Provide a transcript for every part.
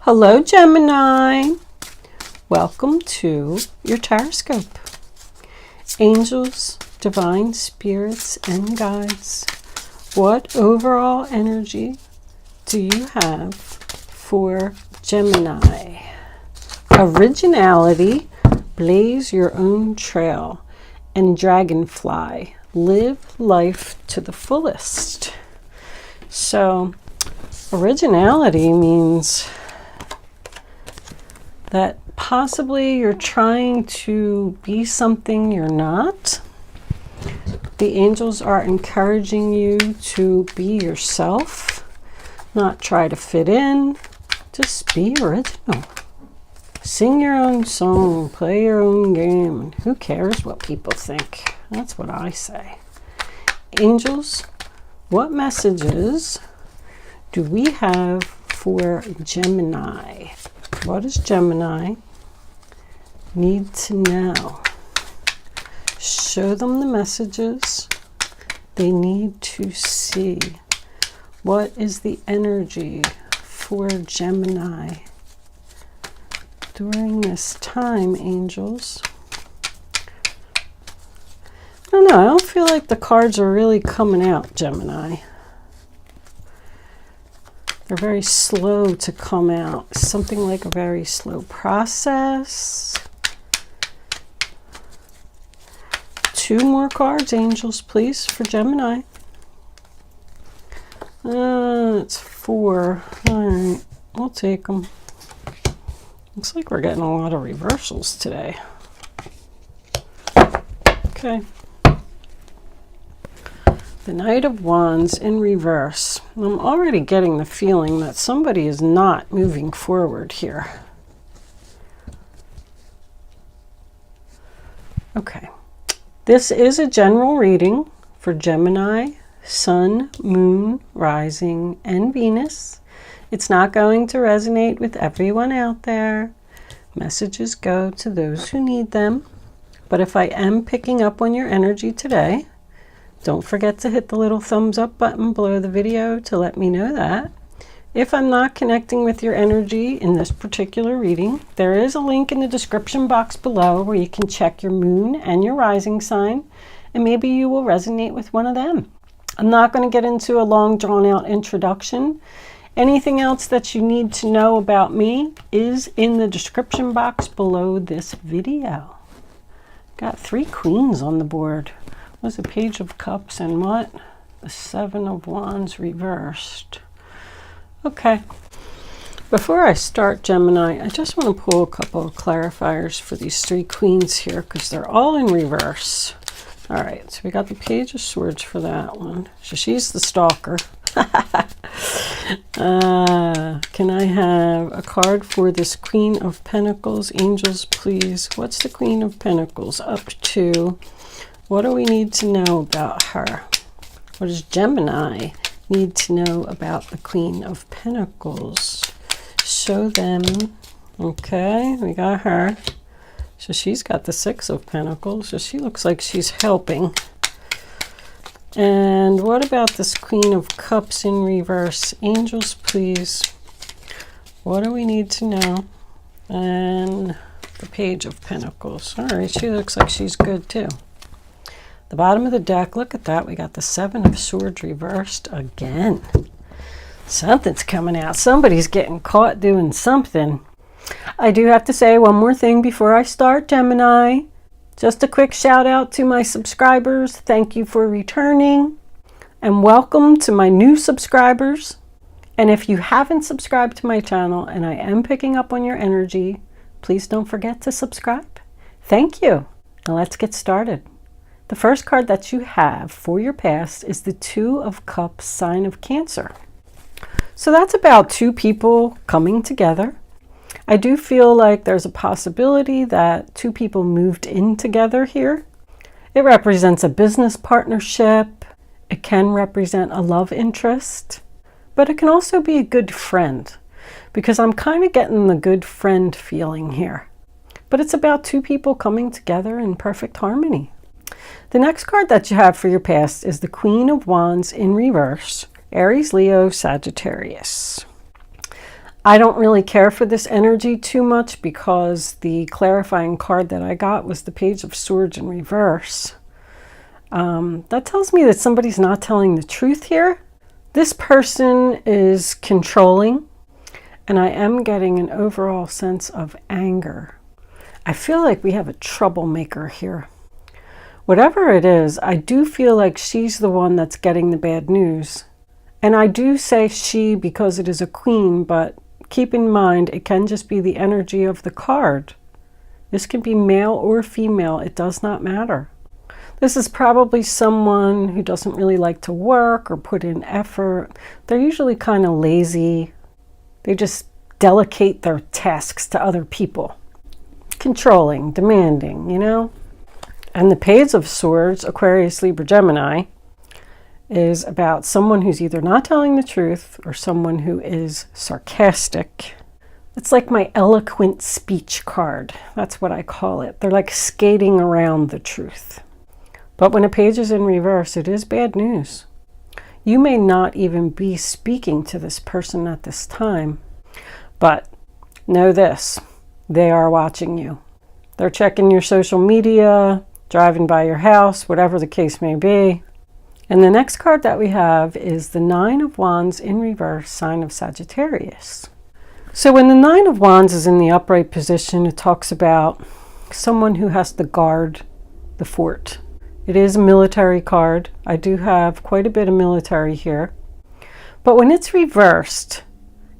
Hello, Gemini. Welcome to your horoscope. Angels, divine spirits, and guides, what overall energy do you have for Gemini? Originality, blaze your own trail, and dragonfly, live life to the fullest. So, originality means that possibly you're trying to be something you're not. The angels are encouraging you to be yourself, not try to fit in, just be original. Sing your own song, play your own game, and who cares what people think? That's what I say. Angels, what messages do we have for Gemini? What does Gemini need to know? Show them the messages they need to see. What is the energy for Gemini during this time, angels? I don't know. I don't feel like the cards are really coming out, Gemini. They're very slow to come out. Something like a very slow process. 2 more cards, angels, please, for Gemini. It's 4. All right, we'll take them. Looks like we're getting a lot of reversals today. Okay. The Knight of Wands in reverse. I'm already getting the feeling that somebody is not moving forward here. Okay. This is a general reading for Gemini, Sun, Moon, Rising, and Venus. It's not going to resonate with everyone out there. Messages go to those who need them. But if I am picking up on your energy today, don't forget to hit the little thumbs up button below the video to let me know that. If I'm not connecting with your energy in this particular reading, there is a link in the description box below where you can check your moon and your rising sign, and maybe you will resonate with one of them. I'm not going to get into a long drawn out introduction. Anything else that you need to know about me is in the description box below this video. Got 3 queens on the board. Was a Page of Cups and what? The 7 of Wands reversed. Okay. Before I start, Gemini, I just want to pull a couple of clarifiers for these 3 queens here because they're all in reverse. All right, so we got the Page of Swords for that one. So she's the stalker. Can I have a card for this Queen of Pentacles? Angels, please. What's the Queen of Pentacles up to? What do we need to know about her? What does Gemini need to know about the Queen of Pentacles? Show them. Okay, we got her. So she's got the 6 of Pentacles. So she looks like she's helping. And what about this Queen of Cups in reverse? Angels, please. What do we need to know? And the Page of Pentacles. All right, she looks like she's good too. The bottom of the deck, look at that. We got the 7 of Swords reversed again. Something's coming out. Somebody's getting caught doing something. I do have to say one more thing before I start, Gemini. Just a quick shout out to my subscribers. Thank you for returning. And welcome to my new subscribers. And if you haven't subscribed to my channel and I am picking up on your energy, please don't forget to subscribe. Thank you. Now let's get started. The first card that you have for your past is the 2 of Cups, sign of Cancer. So that's about 2 people coming together. I do feel like there's a possibility that 2 people moved in together here. It represents a business partnership. It can represent a love interest, but it can also be a good friend because I'm kind of getting the good friend feeling here. But it's about 2 people coming together in perfect harmony. The next card that you have for your past is the Queen of Wands in reverse, Aries, Leo, Sagittarius. I don't really care for this energy too much because the clarifying card that I got was the Page of Swords in reverse. That tells me that somebody's not telling the truth here. This person is controlling, and I am getting an overall sense of anger. I feel like we have a troublemaker here. Whatever it is, I do feel like she's the one that's getting the bad news. And I do say she because it is a queen, but keep in mind it can just be the energy of the card. This can be male or female, it does not matter. This is probably someone who doesn't really like to work or put in effort. They're usually kind of lazy. They just delegate their tasks to other people. Controlling, demanding, you know? And the Page of Swords, Aquarius, Libra, Gemini, is about someone who's either not telling the truth or someone who is sarcastic. It's like my eloquent speech card. That's what I call it. They're like skating around the truth. But when a page is in reverse, it is bad news. You may not even be speaking to this person at this time, but know this, they are watching you. They're checking your social media, driving by your house, whatever the case may be. And the next card that we have is the Nine of Wands in reverse, sign of Sagittarius. So when the Nine of Wands is in the upright position, it talks about someone who has to guard the fort. It is a military card. I do have quite a bit of military here. But when it's reversed,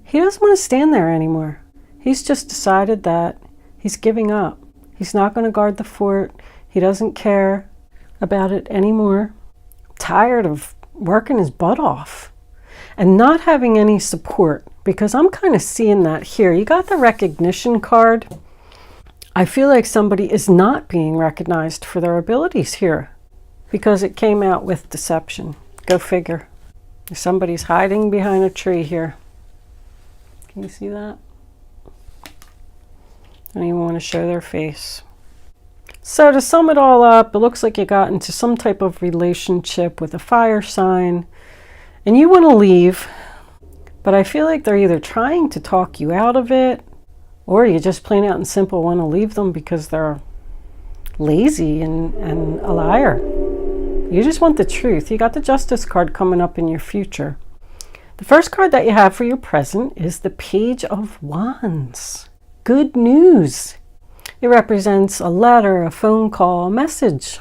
he doesn't want to stand there anymore. He's just decided that he's giving up. He's not going to guard the fort. He doesn't care about it anymore. Tired of working his butt off and not having any support, because I'm kind of seeing that here. You got the recognition card. I feel like somebody is not being recognized for their abilities here because it came out with deception. Go figure. Somebody's hiding behind a tree here. Can you see that? I don't even want to show their face. So to sum it all up, it looks like you got into some type of relationship with a fire sign and you want to leave, but I feel like they're either trying to talk you out of it or you just plain out and simple want to leave them because they're lazy and a liar. You just want the truth. You got the Justice card coming up in your future. The first card that you have for your present is the Page of Wands. Good news. It represents a letter, a phone call, a message.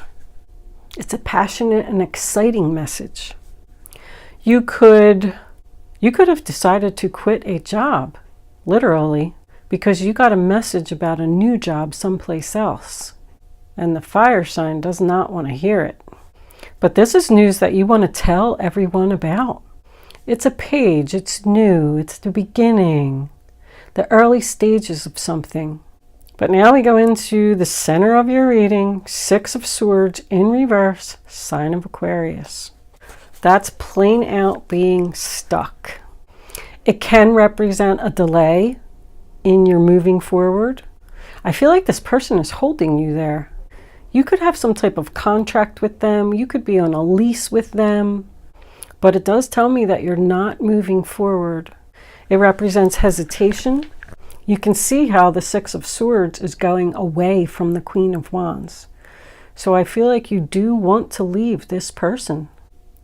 It's a passionate and exciting message. You could have decided to quit a job, literally, because you got a message about a new job someplace else. And the fire sign does not want to hear it. But this is news that you want to tell everyone about. It's a page, it's new, it's the beginning, the early stages of something. But now we go into the center of your reading, Six of Swords in reverse, sign of Aquarius. That's plain out being stuck. It can represent a delay in your moving forward. I feel like this person is holding you there. You could have some type of contract with them. You could be on a lease with them. But it does tell me that you're not moving forward. It represents hesitation. You can see how the Six of Swords is going away from the Queen of Wands. So I feel like you do want to leave this person.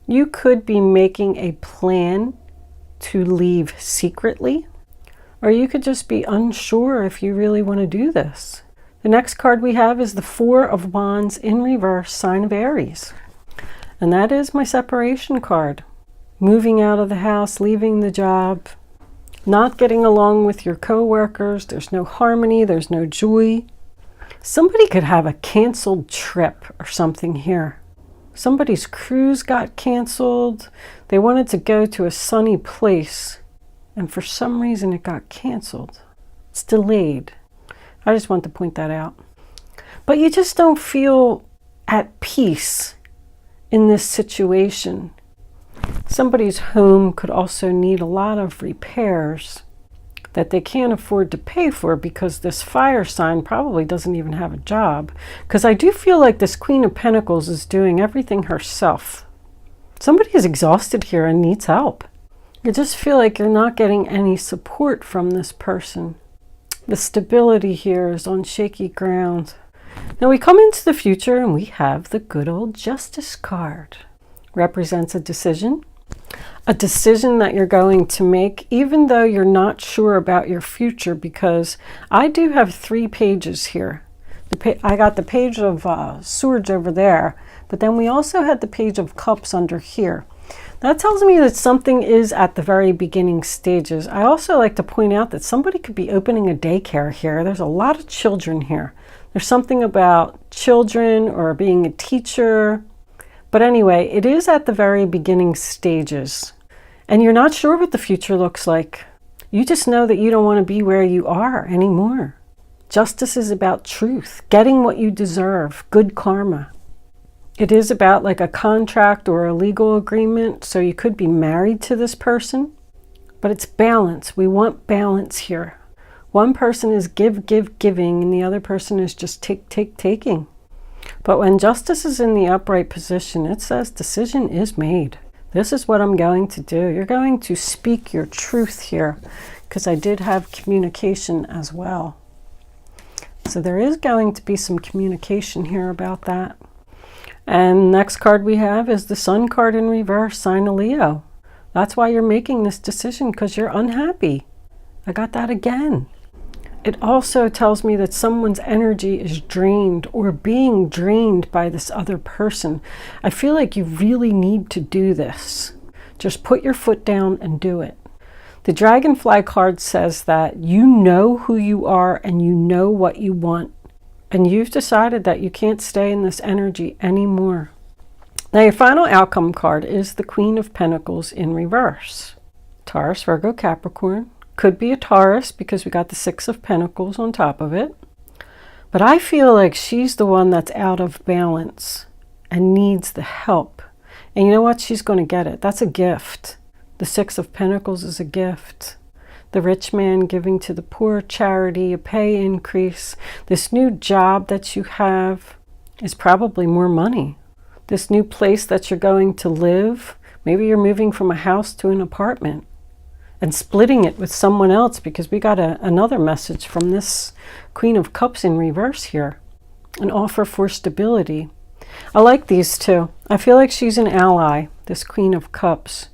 You could be making a plan to leave secretly, or you could just be unsure if you really want to do this. The next card we have is the Four of Wands in reverse, sign of Aries. And that is my separation card. Moving out of the house, leaving the job, not getting along with your co-workers. There's no harmony, there's no joy. Somebody could have a canceled trip or something here. Somebody's cruise got canceled. They wanted to go to a sunny place, and for some reason it got canceled. It's delayed. I just want to point that out. But you just don't feel at peace in this situation. Somebody's home could also need a lot of repairs that they can't afford to pay for because this fire sign probably doesn't even have a job. Because I do feel like this Queen of Pentacles is doing everything herself. Somebody is exhausted here and needs help. You just feel like you're not getting any support from this person. The stability here is on shaky ground. Now we come into the future and we have the good old Justice card. Represents a decision that you're going to make, even though you're not sure about your future, because I do have 3 pages here. I got the page of Swords over there, but then we also had the page of Cups under here. That tells me that something is at the very beginning stages. I also like to point out that somebody could be opening a daycare here. There's a lot of children here. There's something about children or being a teacher. But anyway, it is at the very beginning stages. And you're not sure what the future looks like. You just know that you don't want to be where you are anymore. Justice is about truth, getting what you deserve, good karma. It is about like a contract or a legal agreement, so you could be married to this person, but it's balance. We want balance here. One person is giving, and the other person is just taking. But when justice is in the upright position, it says decision is made. This is what I'm going to do. You're going to speak your truth here, because I did have communication as well. So there is going to be some communication here about that. And next card we have is the Sun card in reverse, sign of Leo. That's why you're making this decision, because you're unhappy. I got that again. It also tells me that someone's energy is drained or being drained by this other person. I feel like you really need to do this. Just put your foot down and do it. The Dragonfly card says that you know who you are and you know what you want. And you've decided that you can't stay in this energy anymore. Now your final outcome card is the Queen of Pentacles in reverse. Taurus, Virgo, Capricorn. Could be a Taurus because we got the 6 of Pentacles on top of it. But I feel like she's the one that's out of balance and needs the help. And you know what? She's going to get it. That's a gift. The 6 of Pentacles is a gift. The rich man giving to the poor, charity, a pay increase. This new job that you have is probably more money. This new place that you're going to live, maybe you're moving from a house to an apartment and splitting it with someone else, because we got another message from this Queen of Cups in reverse here. An offer for stability. I like these two. I feel like she's an ally, this Queen of Cups.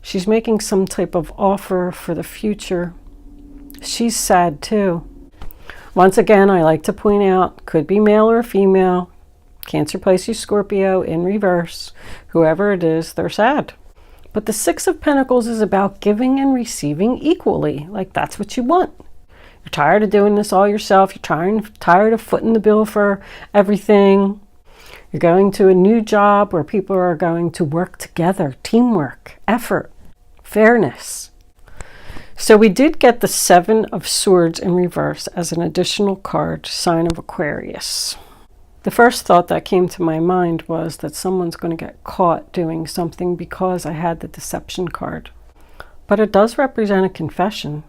She's making some type of offer for the future. She's sad too. Once again, I like to point out, could be male or female. Cancer, Pisces, Scorpio in reverse. Whoever it is, they're sad. But the 6 of Pentacles is about giving and receiving equally. Like that's what you want. You're tired of doing this all yourself. You're tired of footing the bill for everything. You're going to a new job where people are going to work together, teamwork, effort, fairness. So we did get the 7 of Swords in reverse as an additional card, sign of Aquarius. The first thought that came to my mind was that someone's going to get caught doing something because I had the deception card. But it does represent a confession,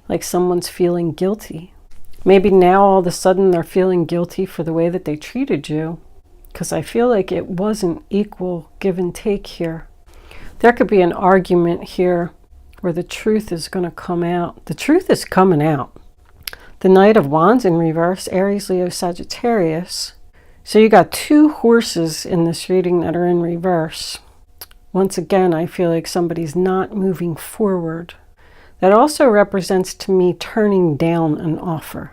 like someone's feeling guilty. Maybe now all of a sudden they're feeling guilty for the way that they treated you, because I feel like it wasn't equal give and take here. There could be an argument here where the truth is going to come out. The truth is coming out. The Knight of Wands in reverse, Aries, Leo, Sagittarius. So you got 2 horses in this reading that are in reverse. Once again, I feel like somebody's not moving forward. That also represents to me turning down an offer.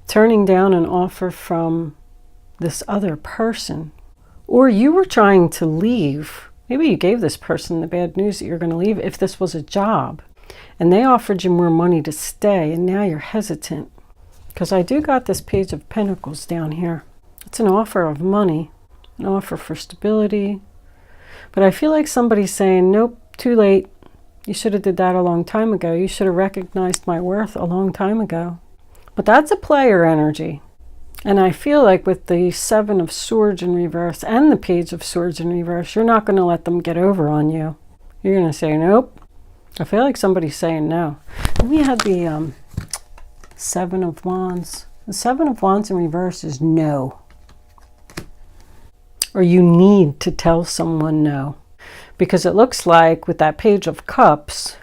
Turning down an offer from this other person. Or you were trying to leave. Maybe you gave this person the bad news that you're going to leave if this was a job. And they offered you more money to stay, and now you're hesitant. Because I do got this Page of Pentacles down here. It's an offer of money, an offer for stability. But I feel like somebody's saying, nope, too late. You should have did that a long time ago. You should have recognized my worth a long time ago. But that's a player energy. And I feel like with the 7 of Swords in reverse and the Page of Swords in reverse, you're not going to let them get over on you. You're going to say, nope. I feel like somebody's saying no. And we had the 7 of Wands. The 7 of Wands in reverse is no. Or you need to tell someone no. because it looks like with that Page of Cups,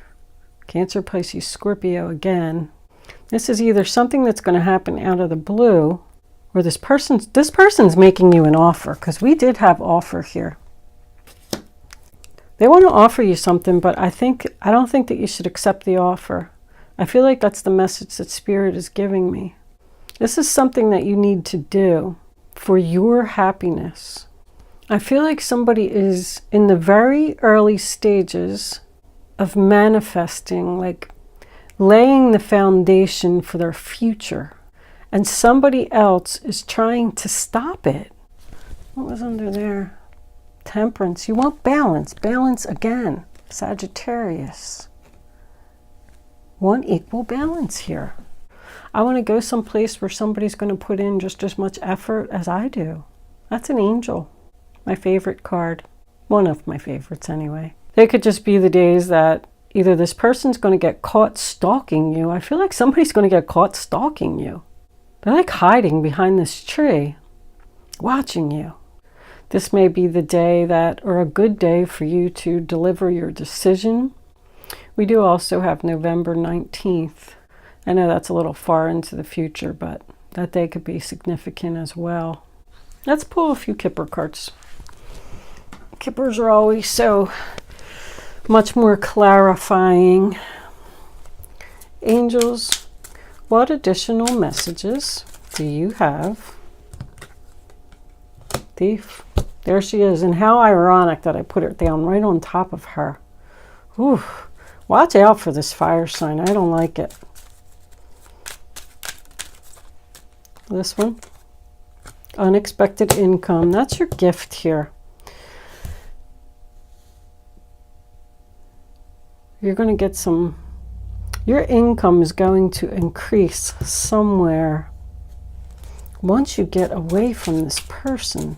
Cancer, Pisces, Scorpio again, this is either something that's going to happen out of the blue, or this person's making you an offer, because we did have offer here. They want to offer you something, but I don't think that you should accept the offer. I feel like that's the message that Spirit is giving me. This is something that you need to do for your happiness. I feel like somebody is in the very early stages of manifesting, like laying the foundation for their future. And somebody else is trying to stop it. What was under there? Temperance. You want balance. Balance again. Sagittarius. Want equal balance here. I want to go someplace where somebody's going to put in just as much effort as I do. That's an angel. My favorite card. One of my favorites anyway. They could just be the days that either this person's going to get caught stalking you. I feel like somebody's going to get caught stalking you. They're like hiding behind this tree, watching you. This may be the day or a good day for you to deliver your decision. We do also have November 19th. I know that's a little far into the future, but that day could be significant as well. Let's pull a few Kipper cards. Kippers are always so much more clarifying. Angels, what additional messages do you have? Thief. There she is. And how ironic that I put it down right on top of her. Ooh, watch out for this fire sign. I don't like it. This one. Unexpected income. That's your gift here. You're going to get some... Your income is going to increase somewhere once you get away from this person.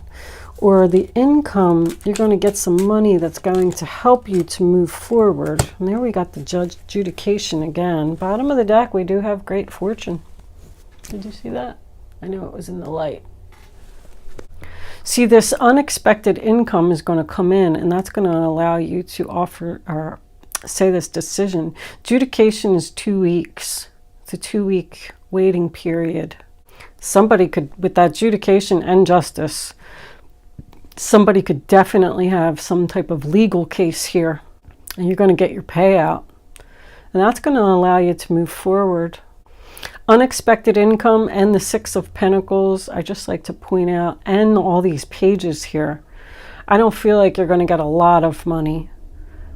Or the income, you're going to get some money that's going to help you to move forward. And there we got the adjudication again. Bottom of the deck, we do have great fortune. Did you see that? I know it was in the light. See, this unexpected income is going to come in, and that's going to allow you to offer or say this decision. Adjudication is 2 weeks. It's a 2-week waiting period. Somebody could, with that adjudication and justice, somebody could definitely have some type of legal case here, and you're going to get your payout. And that's going to allow you to move forward. Unexpected income and the Six of Pentacles, I just like to point out, and all these pages here. I don't feel like you're going to get a lot of money.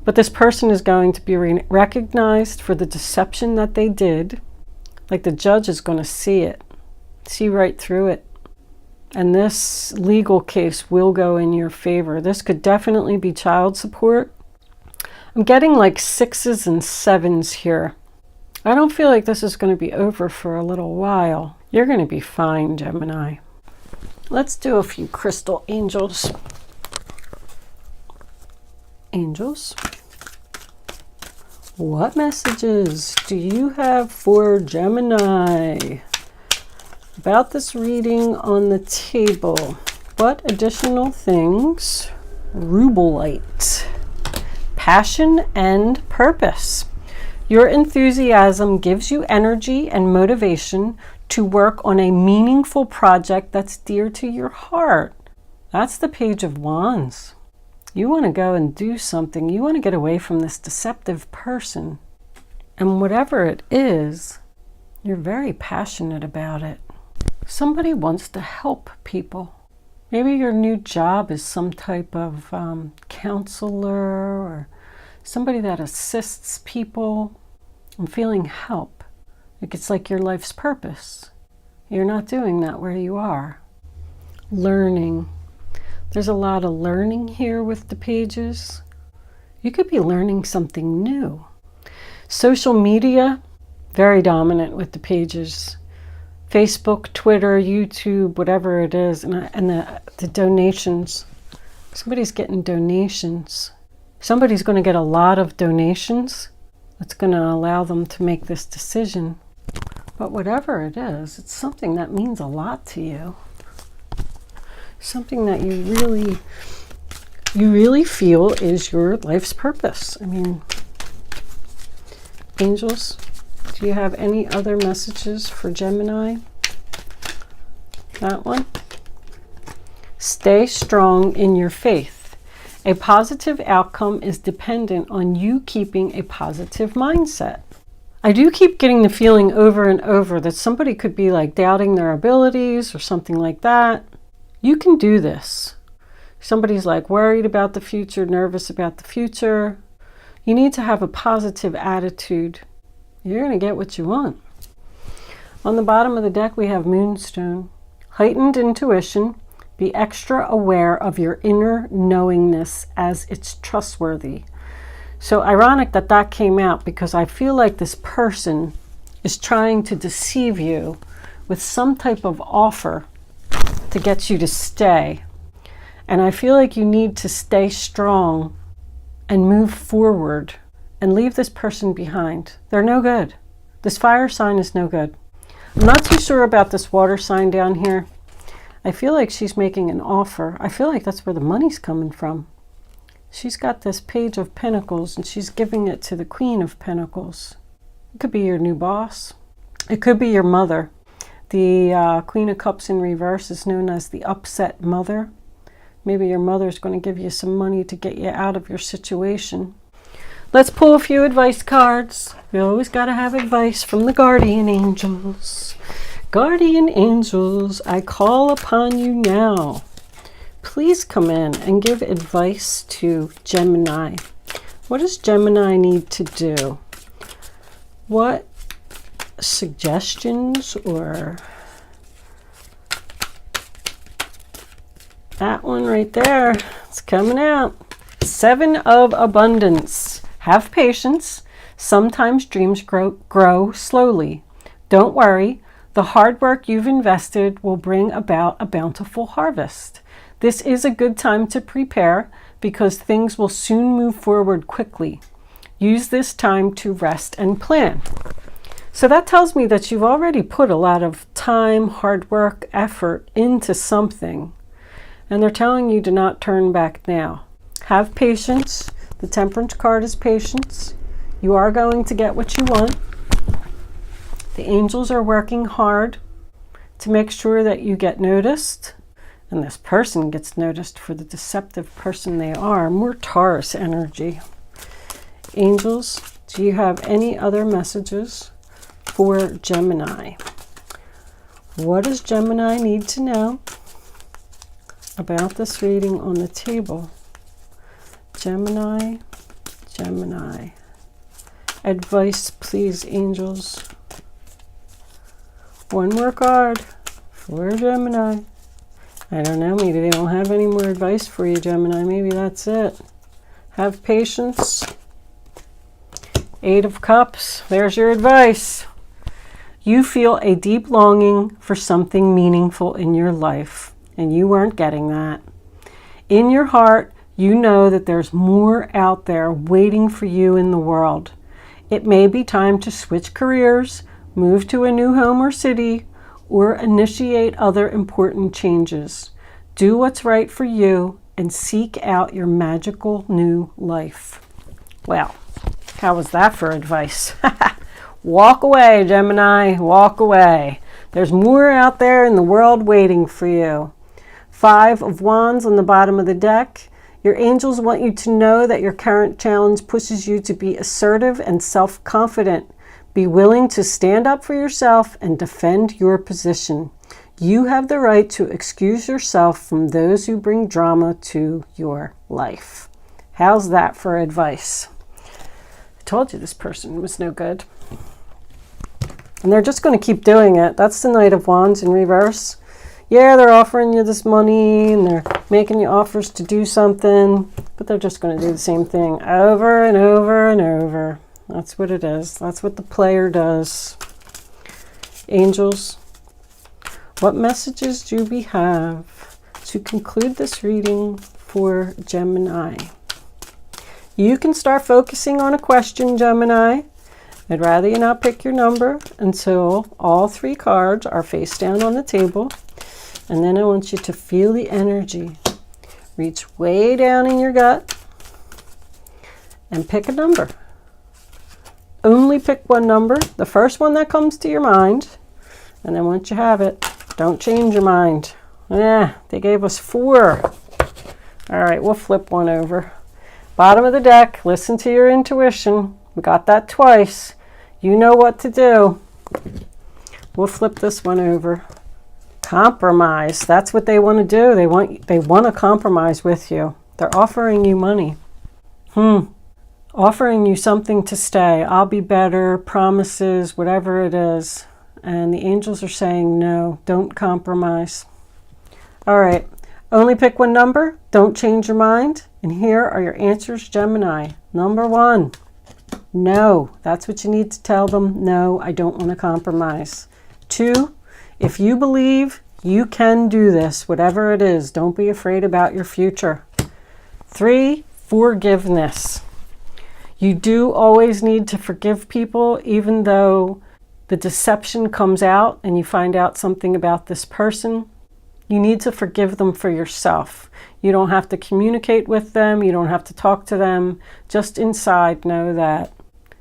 But this person is going to be recognized for the deception that they did. Like the judge is going to see it, see right through it. And this legal case will go in your favor. This could definitely be child support. I'm getting like 6s and 7s here. I don't feel like this is going to be over for a little while. You're going to be fine, Gemini. Let's do a few crystal angels. Angels, what messages do you have for Gemini about this reading on the table? What additional things? Rubelite, passion and purpose. Your enthusiasm gives you energy and motivation to work on a meaningful project that's dear to your heart. That's the Page of Wands. You want to go and do something. You want to get away from this deceptive person. And whatever it is, you're very passionate about it. Somebody wants to help people. Maybe your new job is some type of counselor or somebody that assists people in feeling help. It's like your life's purpose. You're not doing that where you are. Learning. There's a lot of learning here with the pages. You could be learning something new. Social media, very dominant with the pages. Facebook, Twitter, YouTube, whatever it is, and the donations. Somebody's getting donations. Somebody's going to get a lot of donations. That's going to allow them to make this decision. But whatever it is, it's something that means a lot to you. Something that you really you really feel is your life's purpose. I mean, angels, do you have any other messages for Gemini? That one. Stay strong in your faith. A positive outcome is dependent on you keeping a positive mindset. I do keep getting the feeling over and over that somebody could be like doubting their abilities or something like that. You can do this. Somebody's like worried about the future, nervous about the future. You need to have a positive attitude. You're going to get what you want. On the bottom of the deck, we have Moonstone. Heightened intuition. Be extra aware of your inner knowingness as it's trustworthy. So ironic that that came out, because I feel like this person is trying to deceive you with some type of offer to get you to stay. And I feel like you need to stay strong and move forward and leave this person behind. They're no good. This fire sign is no good. I'm not too sure about this water sign down here. I feel like she's making an offer. I feel like that's where the money's coming from. She's got this Page of Pentacles and she's giving it to the Queen of Pentacles. It could be your new boss. It could be your mother. The Queen of Cups in reverse is known as the upset mother. Maybe your mother's going to give you some money to get you out of your situation. Let's pull a few advice cards. We always got to have advice from the guardian angels. Guardian angels, I call upon you now. Please come in and give advice to Gemini. What does Gemini need to do? What suggestions or... That one right there, it's coming out. 7 of Abundance. Have patience. Sometimes dreams grow slowly. Don't worry. The hard work you've invested will bring about a bountiful harvest. This is a good time to prepare because things will soon move forward quickly. Use this time to rest and plan. So that tells me that you've already put a lot of time, hard work, effort into something. And they're telling you to not turn back now. Have patience. The Temperance card is patience. You are going to get what you want. The angels are working hard to make sure that you get noticed. And this person gets noticed for the deceptive person they are. More Taurus energy. Angels, do you have any other messages for Gemini? What does Gemini need to know about this reading on the table? Gemini, Gemini. Advice, please, angels. One more card for Gemini. I don't know, maybe they don't have any more advice for you, Gemini. Maybe that's it. Have patience. 8 of Cups. There's your advice. You feel a deep longing for something meaningful in your life, and you weren't getting that. In your heart, you know that there's more out there waiting for you in the world. It may be time to switch careers, move to a new home or city, or initiate other important changes. Do what's right for you and seek out your magical new life. Well, how was that for advice? Walk away, Gemini, walk away. There's more out there in the world waiting for you. 5 of Wands on the bottom of the deck. Your angels want you to know that your current challenge pushes you to be assertive and self-confident. Be willing to stand up for yourself and defend your position. You have the right to excuse yourself from those who bring drama to your life. How's that for advice? I told you this person was no good. And they're just going to keep doing it. That's the Knight of Wands in reverse. Yeah, they're offering you this money and they're making you offers to do something, but they're just going to do the same thing over and over and over. That's what it is. That's what the player does. Angels, what messages do we have to conclude this reading for Gemini? You can start focusing on a question, Gemini. I'd rather you not pick your number until all 3 cards are face down on the table. And then I want you to feel the energy. Reach way down in your gut and pick a number. Only pick one number, the first one that comes to your mind, and then once you have it, don't change your mind. Yeah, they gave us 4. All right, we'll flip one over. Bottom of the deck, listen to your intuition. We got that twice. You know what to do. We'll flip this one over. Compromise. That's what they want to do. They want to compromise with you. They're offering you money. Offering you something to stay. I'll be better, promises, whatever it is. And the angels are saying no, don't compromise. All right, only pick one number. Don't change your mind. And here are your answers, Gemini. Number 1, no. That's what you need to tell them. No, I don't want to compromise. 2, if you believe you can do this, whatever it is, don't be afraid about your future. 3, forgiveness. You do always need to forgive people, even though the deception comes out and you find out something about this person. You need to forgive them for yourself. You don't have to communicate with them. You don't have to talk to them. Just inside know that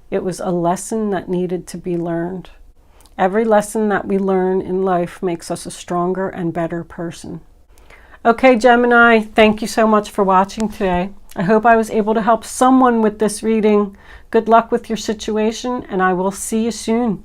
it was a lesson that needed to be learned. Every lesson that we learn in life makes us a stronger and better person. Okay, Gemini, thank you so much for watching today. I hope I was able to help someone with this reading. Good luck with your situation, and I will see you soon.